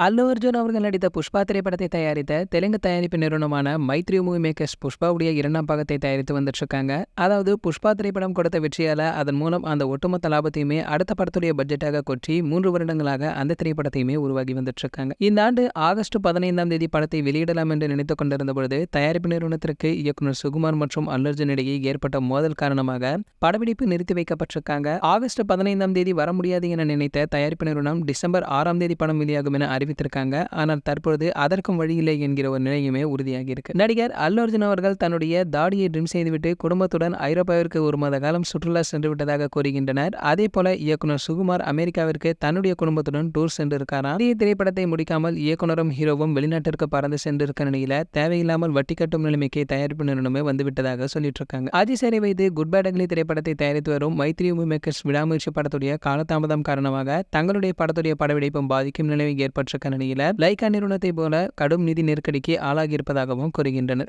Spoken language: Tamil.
அல்லு அர்ஜுன் அவர்கள் நடித்த புஷ்பா திரைப்படத்தை தயாரித்த தெலுங்கு தயாரிப்பு நிறுவனமான மைத்ரி மூவி மேக்கர்ஸ் புஷ்பாவுடைய இரண்டாம் பாகத்தை தயாரித்து வந்துட்டு இருக்காங்க. அதாவது புஷ்பா திரைப்படம் கொடுத்த வெற்றியால அதன் மூலம் அந்த ஒட்டுமொத்த லாபத்தையுமே அடுத்த படத்துடைய பட்ஜெட்டாக கொற்றி 3 வருடங்களாக அந்த திரைப்படத்தையுமே உருவாகி வந்துட்டு இருக்காங்க. இந்த ஆண்டு ஆகஸ்ட் 15ஆம் தேதி படத்தை வெளியிடலாம் என்று நினைத்துக் கொண்டிருந்த பொழுது தயாரிப்பு நிறுவனத்திற்கு இயக்குனர் சுகுமார் மற்றும் அல்லு அர்ஜுன் இடையே ஏற்பட்ட மோதல் காரணமாக படப்பிடிப்பு நிறுத்தி வைக்கப்பட்டிருக்காங்க. ஆகஸ்ட் 15ஆம் தேதி வர முடியாது என நினைத்த தயாரிப்பு நிறுவனம் டிசம்பர் 6ஆம் தேதி படம் வெளியாகும் என அறிவித்திருக்காங்க. ஆனால் தற்பொழுது அதற்கும் வழியில்லை என்கிற ஒரு நிலையுமே உறுதியாகி இருக்கு. நடிகர் அல்லு அர்ஜுன் அவர்கள் தன்னுடைய தாடியை ட்ரிம் செய்துவிட்டு குடும்பத்துடன் ஐரோப்பாவிற்கு ஒரு மாத காலம் சுற்றுலா சென்று விட்டதாக கூறுகின்றனர். அதே போல இயக்குனர் சுகுமார் அமெரிக்காவிற்கு தன்னுடைய குடும்பத்துடன் டூர் சென்றிருக்காராம். இந்திய திரைப்படத்தை முடிக்காமல் இயக்குனரும் ஹீரோவும் வெளிநாட்டிற்கு பறந்து சென்றிருக்க நிலையில தேவையில்லாமல் வட்டி கட்டும் நிலைமைக்கு தயாரிப்பு நிறுவனமே வந்துவிட்டதாக சொல்லிட்டு இருக்காங்க. அஜிசேரை வைத்து குட் பேட் அக்லி திரைப்படத்தை தயாரித்து வரும் மைத்ரி மூவி மேக்கர்ஸ் விடாமுயற்சி படத்துடைய காலதாமதம் காரணமாக தங்களுடைய படத்துடைய படப்பிடிப்பும் பாதிக்கும் நிலைமை ஏற்பட்டிருக்க நிலையில லைகா நிறுவனத்தை போல கடும் நிதி நெருக்கடிக்கு ஆளாகி இருப்பதாகவும் கூறுகின்றனர்.